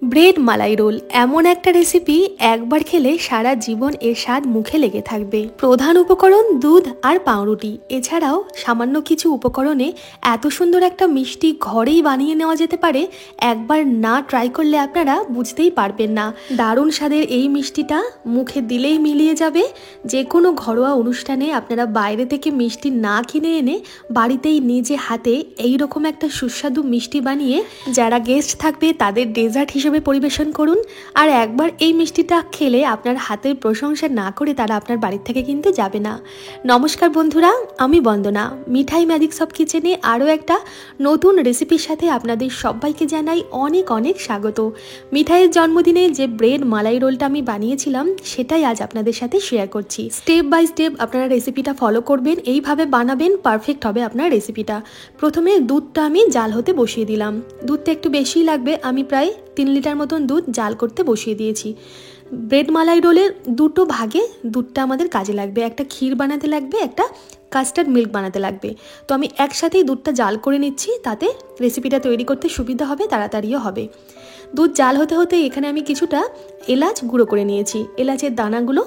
Bread মালাই role এমন একটা recipe, একবার খেলে সারা জীবন এর স্বাদ মুখে লেগে থাকবে। প্রধান উপকরণ দুধ আর পাউরুটি, এছাড়াও সামান্য কিছু উপকরণে এত সুন্দর একটা মিষ্টি ঘরেই বানিয়ে নেওয়া যেতে পারে। একবার না ট্রাই করলে আপনারা বুঝতেই পারবেন না। দারুণ স্বাদের এই মিষ্টিটা মুখে দিলেই মিলিয়ে যাবে। যে কোনো ঘরোয়া অনুষ্ঠানে আপনারা বাইরে থেকে মিষ্টি না কিনে এনে বাড়িতেই নিজে হাতে এইরকম একটা সুস্বাদু মিষ্টি বানিয়ে যারা গেস্ট থাকবে তাদের ডেজার্ট হিসেবে পরিবেশন করুন। আর একবার এই মিষ্টিটা খেলে আপনার হাতের প্রশংসা না করে তারা আপনার বাড়ির থেকে কিন্তু যাবে না। নমস্কার বন্ধুরা, আমি বন্দনা। মিঠাই ম্যাজিক সব কিচেনে আরও একটা নতুন রেসিপির সাথে আপনাদের সবাইকে জানাই অনেক অনেক স্বাগত। মিঠাইয়ের জন্মদিনে যে ব্রেড মালাই রোলটা আমি বানিয়েছিলাম সেটাই আজ আপনাদের সাথে শেয়ার করছি। স্টেপ বাই স্টেপ আপনারা রেসিপিটা ফলো করবেন, এইভাবে বানাবেন, পারফেক্ট হবে আপনার রেসিপিটা। প্রথমে দুধটা আমি জাল হতে বসিয়ে দিলাম। দুধটা একটু বেশিই লাগবে, আমি প্রায় 3 লিটার মতন দুধ জাল করতে বসিয়ে দিয়েছি। ব্রেড মালাই রোলের দুটো ভাগে দুধটা আমাদের কাজে লাগবে, একটা ক্ষীর বানাতে লাগবে, একটা কাস্টার্ড মিল্ক বানাতে লাগবে। তো আমি একসাথেই দুধটা জাল করে নিচ্ছি, তাতে রেসিপিটা তৈরি করতে সুবিধা হবে, তাড়াতাড়িও হবে। দুধ জাল হতে হতে এখানে আমি কিছুটা এলাচ গুঁড়ো করে নিয়েছি। এলাচের দানাগুলো,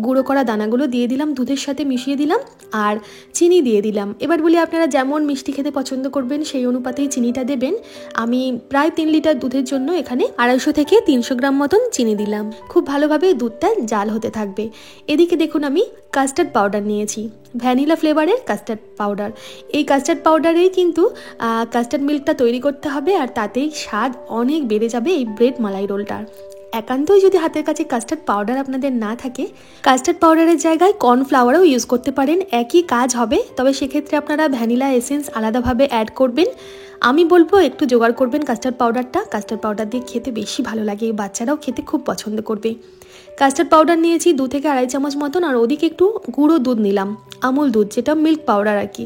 গুঁড়ো করা দানাগুলো দিয়ে দিলাম, দুধের সাথে মিশিয়ে দিলাম, আর চিনি দিয়ে দিলাম। এবার বলি আপনারা যেমন মিষ্টি খেতে পছন্দ করবেন সেই অনুপাতেই চিনিটা দেবেন। আমি প্রায় 3 লিটার দুধের জন্য এখানে 250 থেকে 300 গ্রাম মতন চিনি দিলাম। খুব ভালোভাবে দুধটা জাল হতে থাকবে। এদিকে দেখুন আমি কাস্টার্ড পাউডার নিয়েছি, ভ্যানিলা ফ্লেভারের কাস্টার্ড পাউডার। এই কাস্টার্ড পাউডারেই কিন্তু কাস্টার্ড মিল্কটা তৈরি করতে হবে, আর তাতেই স্বাদ অনেক বেড়ে যাবে এই ব্রেড মালাই রোলটার। একান্তই যদি হাতের কাছে কাস্টার্ড পাউডার আপনাদের না থাকে, কাস্টার্ড পাউডারের জায়গায় কর্নফ্লাওয়ারও ইউজ করতে পারেন, একই কাজ হবে। তবে সেক্ষেত্রে আপনারা ভ্যানিলা এসেন্স আলাদাভাবে অ্যাড করবেন। আমি বলবো একটু জোগাড় করবেন কাস্টার্ড পাউডারটা। কাস্টার্ড পাউডার দিয়ে খেতে বেশি ভালো লাগে, বাচ্চারাও খেতে খুব পছন্দ করবে। কাস্টার্ড পাউডার নিয়েছি 2 থেকে 2.5 চামচ মতন, আর ওদিকে একটু গুঁড়ো দুধ নিলাম, আমুল দুধ, যেটা মিল্ক পাউডার আর কি।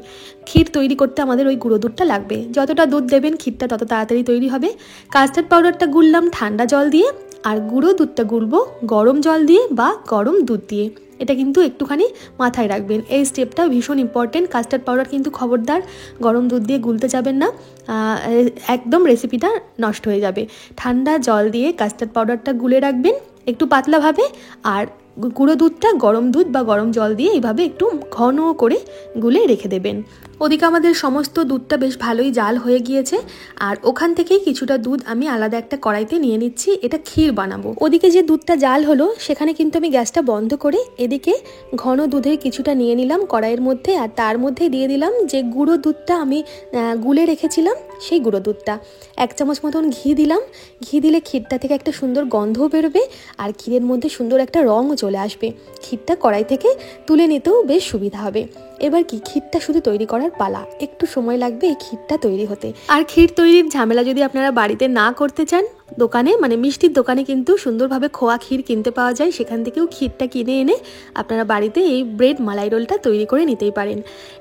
ক্ষীর তৈরি করতে আমাদের ওই গুঁড়ো দুধটা লাগবে। যতটা দুধ দেবেন ক্ষীরটা তত তাড়াতাড়ি তৈরি হবে। কাস্টার্ড পাউডারটা গুললাম ঠান্ডা জল দিয়ে, আর গুঁড়ো দুধটা গুলবো গরম জল দিয়ে বা গরম দুধ দিয়ে। এটা কিন্তু একটুখানি মাথায় রাখবেন, এই স্টেপটা ভীষণ ইম্পর্টেন্ট। কাস্টার্ড পাউডার কিন্তু খবরদার গরম দুধ দিয়ে গুলতে যাবেন না, একদম রেসিপিটা নষ্ট হয়ে যাবে। ঠান্ডা জল দিয়ে কাস্টার্ড পাউডারটা গুলে রাখবেন একটু পাতলাভাবে, আর গুঁড়ো দুধটা গরম দুধ বা গরম জল দিয়ে এইভাবে একটু ঘন করে গুলে রেখে দেবেন। ওদিকে আমাদের সমস্ত দুধটা বেশ ভালোই জাল হয়ে গিয়েছে, আর ওখান থেকেই কিছুটা দুধ আমি আলাদা একটা কড়াইতে নিয়ে নিচ্ছি, এটা ক্ষীর বানাবো। ওদিকে যে দুধটা জাল হলো সেখানে কিন্তু আমি গ্যাসটা বন্ধ করে এদিকে ঘন দুধের কিছুটা নিয়ে নিলাম কড়াইয়ের মধ্যে, আর তার মধ্যে দিয়ে দিলাম যে গুঁড়ো দুধটা আমি গুলে রেখেছিলাম সেই গুঁড়ো দুধটা। 1 চামচ মতন ঘি দিলাম। ঘি দিলে ক্ষীরটা থেকে একটা সুন্দর গন্ধও বেরোবে, আর ক্ষীরের মধ্যে সুন্দর একটা রঙও চলে আসবে। ক্ষীরটা কড়াই থেকে তুলে নিতেও বেশ সুবিধা হবে। এবার কি ক্ষীরটা শুধু তৈরি করার পালা, একটু সময় লাগবে এই ক্ষীরটা তৈরি হতে। আর ক্ষীর তৈরির ঝামেলা যদি আপনারা বাড়িতে না করতে চান, দোকানে মানে মিষ্টির দোকানে কিন্তু সুন্দরভাবে খোয়া ক্ষীর কিনতে পাওয়া যায়, সেখান থেকেও ক্ষীরটা কিনে এনে আপনারা বাড়িতে এই ব্রেড মালাই রোলটা তৈরি করে নিতেই পারেন।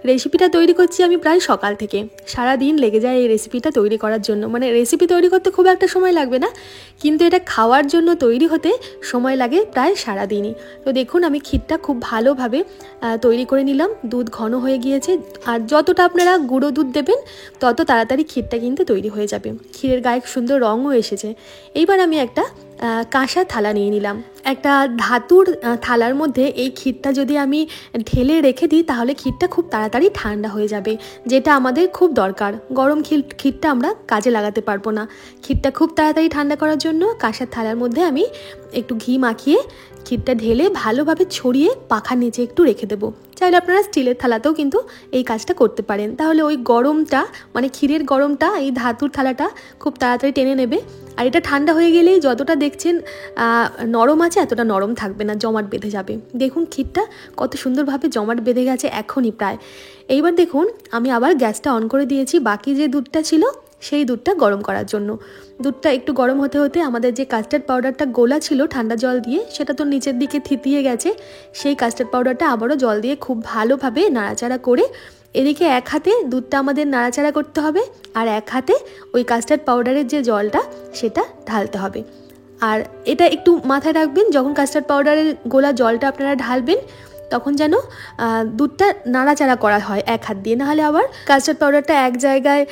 রেসিপিটা তৈরি করছি আমি প্রায় সকাল থেকে, সারা দিন লেগে যায় এই রেসিপিটা তৈরি করার জন্য। মানে রেসিপি তৈরি করতে খুব একটা সময় লাগবে না, কিন্তু এটা খাওয়ার জন্য তৈরি হতে সময় লাগে প্রায় সারা দিনই। তো দেখুন আমি ক্ষীরটা খুব ভালোভাবে তৈরি করে নিলাম। দুধ ঘন হয়ে গিয়েছে, আর যতটা আপনারা গুঁড়ো দুধ দেবেন তত তাড়াতাড়ি ক্ষীরটা কিন্তু তৈরি হয়ে যাবে। ক্ষীরের গায়ে সুন্দর রঙও এসেছে। এইবার আমি একটা কাঁসা থালা নিয়ে নিলাম। একটা ধাতুর থালার মধ্যে এই ক্ষীরটা যদি আমি ঢেলে রেখে দিই তাহলে ক্ষীরটা খুব তাড়াতাড়ি ঠান্ডা হয়ে যাবে, যেটা আমাদের খুব দরকার। গরম ক্ষীরটা আমরা কাজে লাগাতে পারবো না। ক্ষীরটা খুব তাড়াতাড়ি ঠান্ডা করার জন্য কাঁসার থালার মধ্যে আমি একটু ঘি মাখিয়ে ক্ষীরটা ঢেলে ভালোভাবে ছড়িয়ে পাখার নিচে একটু রেখে দেবো। চাইলে আপনারা স্টিলের থালাতেও কিন্তু এই কাজটা করতে পারেন, তাহলে ওই গরমটা মানে ক্ষীরের গরমটা এই ধাতুর থালাটা খুব তাড়াতাড়ি টেনে নেবে। আর এটা ঠান্ডা হয়ে গেলেই যতটা দেখছেন নরম আছে এতটা নরম থাকবে না, জমাট বেঁধে যাবে। দেখুন ক্ষীরটা কত সুন্দরভাবে জমাট বেঁধে গেছে এখনই প্রায়। এইবার দেখুন আমি আবার গ্যাসটা অন করে দিয়েছি বাকি যে দুধটা ছিল সেই দুধটা গরম করার জন্য। দুধটা একটু গরম হতে হতে আমাদের যে কাস্টার্ড পাউডারটা গোলা ছিল ঠান্ডা জল দিয়ে, সেটা তো নিচের দিকে থিতিয়ে গেছে। সেই কাস্টার্ড পাউডারটা আবারও জল দিয়ে খুব ভালোভাবে নাড়াচাড়া করে এদিকে এক হাতে দুধটা আমাদের নাড়াচাড়া করতে হবে, আর এক হাতে ওই কাস্টার্ড পাউডারের যে জলটা সেটা ঢালতে হবে। আর এটা একটু মাথায় রাখবেন, যখন কাস্টার্ড পাউডারের গোলা জলটা আপনারা ঢালবেন তখন যেন দুধটা নাড়াচাড়া করা হয় এক হাত দিয়ে, নাহলে আবার কাস্টার্ড পাউডারটা এক জায়গায়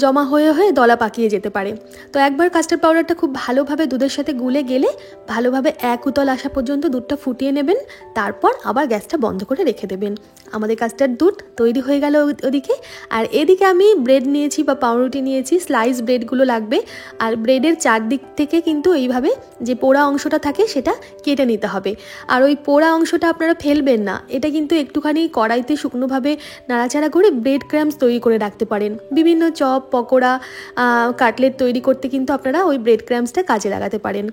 জমা হয়ে হয়ে দলা পাকিয়ে যেতে পারে। তো একবার কাস্টার্ড পাউডারটা খুব ভালোভাবে দুধের সাথে গুলে গেলে ভালোভাবে এক উতল আসা পর্যন্ত দুধটা ফুটিয়ে নেবেন, তারপর আবার গ্যাসটা বন্ধ করে রেখে দেবেন। আমাদের কাস্টার্ড দুধ তৈরি হয়ে গেল ওদিকে। আর এদিকে আমি ব্রেড নিয়েছি বা পাউরুটি নিয়েছি, স্লাইস ব্রেডগুলো লাগবে। আর ব্রেডের চারদিক থেকে কিন্তু এইভাবে যে পোড়া অংশটা থাকে সেটা কেটে নিতে হবে। আর ওই পোড়া অংশটা আপনারা ফেলবেন না, এটা কিন্তু একটুখানি কড়াইতে শুকনোভাবে নাড়াচাড়া করে ব্রেড ক্রাম্বস তৈরি করে রাখতে পারেন। বিভিন্ন চপ, পকোড়া, কাটলেট তৈরি করতে কিন্তু আপনারা ওই ব্রেড ক্রাম্বসটা কাজে লাগাতে পারেন।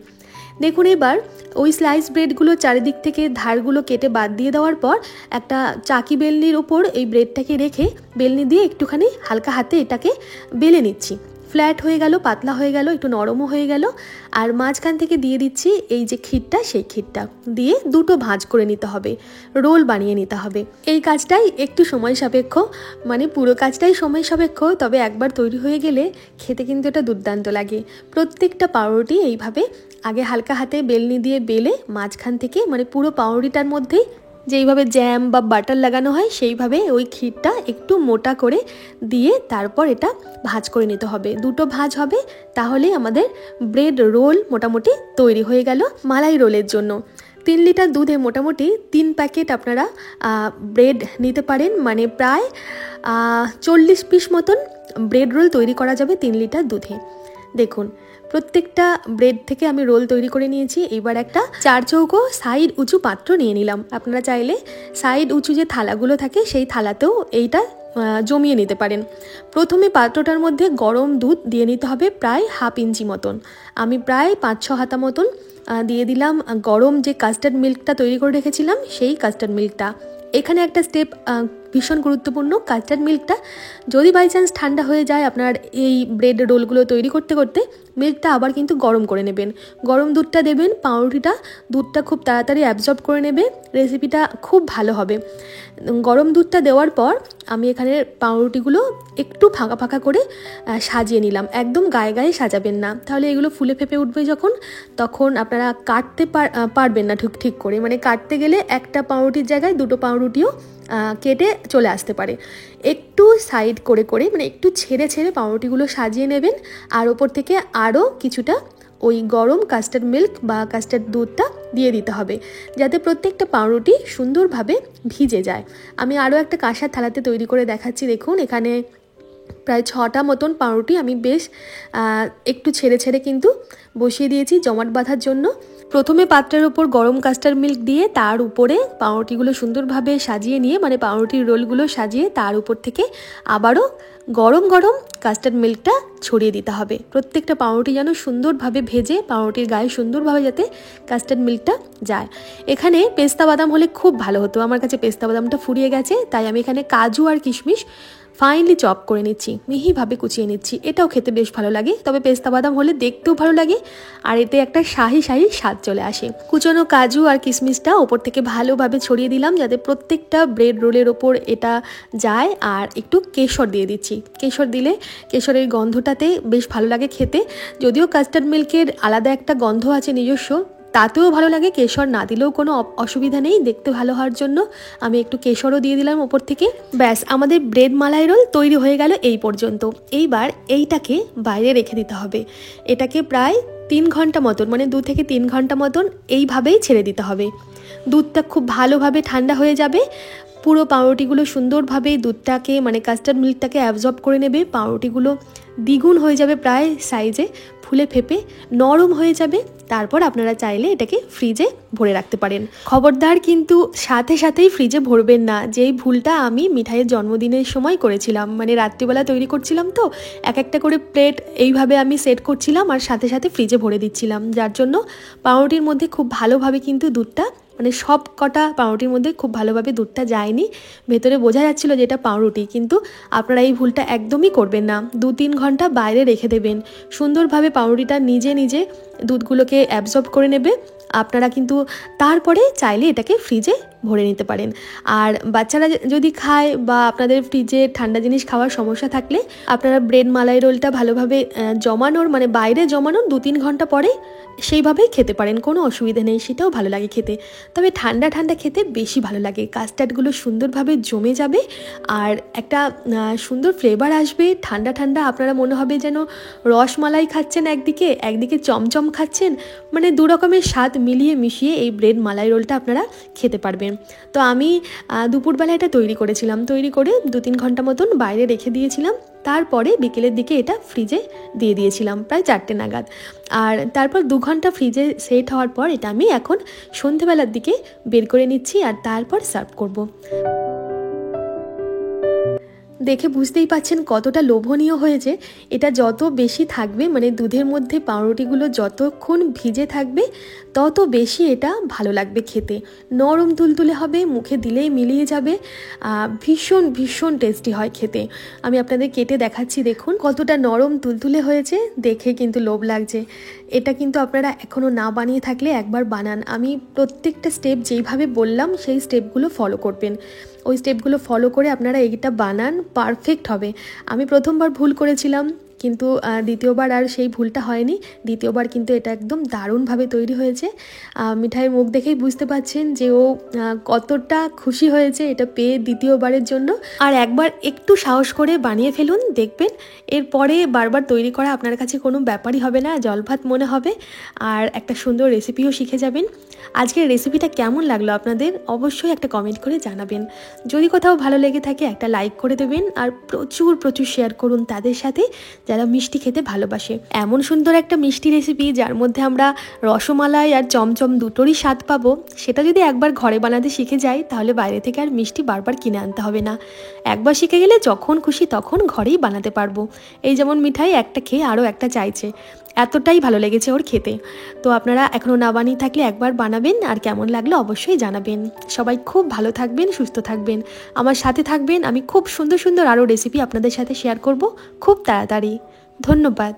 দেখুন এবার ওই স্লাইস ব্রেডগুলো চারিদিক থেকে ধারগুলো কেটে বাদ দিয়ে দেওয়ার পর একটা চাকি বেলনির ওপর এই ব্রেডটাকে রেখে বেলনি দিয়ে একটুখানি হালকা হাতে এটাকে বেলে নিচ্ছি। ফ্ল্যাট হয়ে গেল, পাতলা হয়ে গেল, একটু নরমও হয়ে গেল। আর মাঝখান থেকে দিয়ে দিচ্ছি এই যে ক্ষীরটা, সেই ক্ষীরটা দিয়ে দুটো ভাঁজ করে নিতে হবে, রোল বানিয়ে নিতে হবে। এই কাজটাই একটু সময় সাপেক্ষ, মানে পুরো কাজটাই সময় সাপেক্ষ, তবে একবার তৈরি হয়ে গেলে খেতে কিন্তু এটা দুর্দান্ত লাগে। প্রত্যেকটা পাউরুটি এইভাবে আগে হালকা হাতে বেলনি দিয়ে বেলে মাঝখান থেকে মানে পুরো পাউরুটিটার মধ্যেই যেইভাবে জ্যাম বা বাটার লাগানো হয় সেইভাবে ওই ক্ষীরটা একটু মোটা করে দিয়ে তারপর এটা ভাঁজ করে নিতে হবে। দুটো ভাঁজ হবে, তাহলে আমাদের ব্রেড রোল মোটামুটি তৈরি হয়ে গেল। মালাই রোলের জন্য 3 লিটার দুধে মোটামুটি 3 প্যাকেট আপনারা ব্রেড নিতে পারেন, মানে প্রায় 40 পিস মতন ব্রেড রোল তৈরি করা যাবে 3 লিটার দুধে। দেখুন প্রত্যেকটা ব্রেড থেকে আমি রোল তৈরি করে নিয়েছি। এবার একটা 4 চৌকো সাইড উঁচু পাত্র নিয়ে নিলাম। আপনারা চাইলে সাইড উঁচু যে থালাগুলো থাকে সেই থালাতেও এইটা জমিয়ে নিতে পারেন। প্রথমে পাত্রটার মধ্যে গরম দুধ দিয়ে নিতে হবে প্রায় 1/2 ইঞ্চি মতন। আমি প্রায় 5-6 হাতা মতন দিয়ে দিলাম গরম যে কাস্টার্ড মিল্কটা তৈরি করে রেখেছিলাম সেই কাস্টার্ড মিল্কটা। এখানে একটা স্টেপ ভীষণ গুরুত্বপূর্ণ, কাস্টার্ড মিল্কটা যদি বাই চান্স ঠান্ডা হয়ে যায় আপনার এই ব্রেড রোলগুলো তৈরি করতে করতে, মিল্কটা আবার কিন্তু গরম করে নেবেন। গরম দুধটা দেবেন, পাউরুটিটা দুধটা খুব তাড়াতাড়ি অ্যাবজর্ব করে নেবে, রেসিপিটা খুব ভালো হবে। গরম দুধটা দেওয়ার পর আমি এখানে পাউরুটিগুলো একটু ফাঁকা ফাঁকা করে সাজিয়ে নিলাম। একদম গায়ে গায়ে সাজাবেন না, তাহলে এগুলো ফুলে ফেপে উঠবে যখন, তখন আপনারা কাটতে পারবেন না ঠিক করে, মানে কাটতে গেলে একটা পাউরুটির জায়গায় দুটো পাউরুটিও কেটে চলে আসতে পারে। একটু সাইড করে করে মানে একটু ছেড়ে ছেড়ে পাউরুটিগুলো সাজিয়ে নেবেন। আর ওপর থেকে আরও কিছুটা ওই গরম কাস্টার্ড মিল্ক বা কাস্টার্ড দুধটা দিয়ে দিতে হবে, যাতে প্রত্যেকটা পাউরুটি সুন্দরভাবে ভিজে যায়। আমি আরও একটা কাঁসার থালাতে তৈরি করে দেখাচ্ছি। দেখুন এখানে প্রায় 6টা মতন পাউরুটি আমি বেশ একটু ছেড়ে ছেড়ে কিন্তু বসিয়ে দিয়েছি জমাট বাঁধার জন্য। প্রথমে পাত্রের উপর গরম কাস্টার্ড মিল্ক দিয়ে তার উপরে পাউরুটিগুলো সুন্দরভাবে সাজিয়ে নিয়ে, মানে পাউরুটির রোলগুলো সাজিয়ে তার উপর থেকে আবারও গরম গরম কাস্টার্ড মিল্কটা ছড়িয়ে দিতে হবে। প্রত্যেকটা পাউরুটি যেন সুন্দরভাবে ভেজে পাউরুটির গায়ে সুন্দরভাবে যাতে কাস্টার্ড মিল্কটা যায়। এখানে পেস্তা বাদাম হলে খুব ভালো হতো, আমার কাছে পেস্তা বাদামটা ফুরিয়ে গেছে, তাই আমি এখানে কাজু আর কিশমিশ ফাইনলি চপ করে নিচ্ছি, মিহিভাবে কুচিয়ে নিচ্ছি। এটাও খেতে বেশ ভালো লাগে, তবে পেস্তা বাদাম হলে দেখতেও ভালো লাগে আর এতে একটা শাহি শাহি স্বাদ চলে আসে। কুচনো কাজু আর কিশমিশটা ওপর থেকে ভালোভাবে ছড়িয়ে দিলাম যাতে প্রত্যেকটা ব্রেড রোলের ওপর এটা যায়। আর একটু কেশর দিয়ে দিচ্ছি, কেশর দিলে কেশরের গন্ধটাতে বেশ ভালো লাগে খেতে। যদিও কাস্টার্ড মিল্কের আলাদা একটা গন্ধ আছে নিজস্ব, তাতেও ভালো লাগে, কেশর না দিলেও কোনো অসুবিধা নেই, দেখতে ভালো হওয়ার জন্য আমি একটু কেশরও দিয়ে দিলাম ওপর থেকে। ব্যাস আমাদের ব্রেড মালাই রোল তৈরি হয়ে গেল এই পর্যন্ত। এইবার এইটাকে বাইরে রেখে দিতে হবে। এটাকে প্রায় 3 ঘন্টা মতন, মানে 2 থেকে 3 ঘন্টা মতন এইভাবেই ছেড়ে দিতে হবে। দুধটা খুব ভালোভাবে ঠান্ডা হয়ে যাবে, পুরো পাউরুটিগুলো সুন্দরভাবে দুধটাকে মানে কাস্টার্ড মিল্কটাকে অ্যাবজর্ব করে নেবে। পাউরুটিগুলো দ্বিগুণ হয়ে যাবে প্রায় সাইজে, ফুলে ফেপে নরম হয়ে যাবে। তারপর আপনারা চাইলে এটাকে ফ্রিজে ভরে রাখতে পারেন। খবরদার কিন্তু সাথে সাথেই ফ্রিজে ভরবেন না, যেই ভুলটা আমি মিঠাইয়ের জন্মদিনের সময় করেছিলাম। মানে রাত্রিবেলা তৈরি করছিলাম তো এক একটা করে প্লেট এইভাবে আমি সেট করছিলাম আর সাথে সাথে ফ্রিজে ভরে দিচ্ছিলাম, যার জন্য পাউরুটির মধ্যে খুব ভালোভাবে কিন্তু দুধটা মানে সব কটা পাউরুটির মধ্যে খুব ভালোভাবে দুধটা যায়নি, ভেতরে বোঝা যাচ্ছিল যে এটা পাউরুটি। কিন্তু আপনারা এই ভুলটা একদমই করবেন না, 2-3 ঘন্টা বাইরে রেখে দেবেন। সুন্দরভাবে পাউরুটিটা নিজে নিজে দুধগুলোকে অ্যাবজর্ব করে নেবে। আপনারা কিন্তু তারপরে চাইলে এটাকে ফ্রিজে ভরে নিতে পারেন। আর বাচ্চারা যদি খায় বা আপনাদের ফ্রিজে ঠান্ডা জিনিস খাওয়ার সমস্যা থাকলে আপনারা ব্রেড মালাই রোলটা ভালোভাবে জমানোর মানে বাইরে জমানোর 2-3 ঘন্টা পরে সেইভাবেই খেতে পারেন, কোনো অসুবিধা নেই, সেটাও ভালো লাগে খেতে। তবে ঠান্ডা ঠান্ডা খেতে বেশি ভালো লাগে, কাস্টার্ডগুলো সুন্দরভাবে জমে যাবে আর একটা সুন্দর ফ্লেভার আসবে। ঠান্ডা ঠান্ডা আপনারা মনে হবে যেন রসমালাই খাচ্ছেন একদিকে, একদিকে চমচম খাচ্ছেন, মানে দু রকমের স্বাদ মিলিয়ে মিশিয়ে এই ব্রেড মালাই রোলটা আপনারা খেতে পারবেন। তো আমি দুপুরবেলা এটা তৈরি করেছিলাম, তৈরি করে 2-3 ঘন্টা মতন বাইরে রেখে দিয়েছিলাম। তারপরে বিকেলের দিকে এটা ফ্রিজে দিয়ে দিয়েছিলাম প্রায় 4টে নাগাদ। আর তারপর 2 ঘন্টা ফ্রিজে সেট হওয়ার পর এটা আমি এখন সন্ধেবেলার দিকে বের করে নিচ্ছি আর তারপর সার্ভ করব। দেখে বুঝতেই পাচ্ছেন কতটা লোভনীয় হয়েছে। এটা যত বেশি থাকবে মানে দুধের মধ্যে পাউরুটিগুলো যতক্ষণ ভিজে থাকবে তত বেশি এটা ভালো লাগবে খেতে, নরম তুলতুলে হবে, মুখে দিলেই মিলিয়ে যাবে, ভীষণ ভীষণ টেস্টি হয় খেতে। আমি আপনাদের কেটে দেখাচ্ছি, দেখুন কতটা নরম তুলতুলে হয়েছে, দেখে কিন্তু লোভ লাগছে। এটা কিন্তু আপনারা এখনও না বানিয়ে থাকলে একবার বানান। আমি প্রত্যেকটা স্টেপ যেইভাবে বললাম সেই স্টেপগুলো ফলো করবেন, ওই স্টেপগুলো ফলো করে আপনারা এইটা বানান, পারফেক্ট হবে। আমি প্রথমবার ভুল করেছিলাম, কিন্তু দ্বিতীয়বার আর সেই ভুলটা হয়নি। দ্বিতীয়বার কিন্তু এটা একদম দারুণভাবে তৈরি হয়েছে। মিঠাইয়ের মুখ দেখেই বুঝতে পাচ্ছেন যে ও কতটা খুশি হয়েছে এটা পেয়ে দ্বিতীয়বারের জন্য। আর একবার একটু সাহস করে বানিয়ে ফেলুন, দেখবেন এরপরে বারবার তৈরি করা আপনার কাছে কোনো ব্যাপারই হবে না, জলভাত মনে হবে, আর একটা সুন্দর রেসিপিও শিখে যাবেন। আজকের রেসিপিটা কেমন লাগলো আপনাদের অবশ্যই একটা কমেন্ট করে জানাবেন। যদি কোথাও ভালো লেগে থাকে একটা লাইক করে দেবেন আর প্রচুর প্রচুর শেয়ার করুন তাদের সাথে যারা মিষ্টি খেতে ভালোবাসে। এমন সুন্দর একটা মিষ্টি রেসিপি যার মধ্যে আমরা রসমালাই আর চমচম দুটোরই স্বাদ পাবো, সেটা যদি একবার ঘরে বানাতে শিখে যাই তাহলে বাইরে থেকে আর মিষ্টি বারবার কিনে আনতে হবে না। একবার শিখে গেলে যখন খুশি তখন ঘরেই বানাতে পারবো। এই যেমন মিঠাই একটা খেয়ে আরও একটা চাইছে, এতটাই ভালো লেগেছে ওর খেতে। তো আপনারা এখনও না বানিয়ে থাকলে একবার বানাবেন আর কেমন লাগলো অবশ্যই জানাবেন। সবাই খুব ভালো থাকবেন, সুস্থ থাকবেন, আমার সাথে থাকবেন। আমি খুব সুন্দর সুন্দর আরও রেসিপি আপনাদের সাথে শেয়ার করব খুব তাড়াতাড়ি। ধন্যবাদ।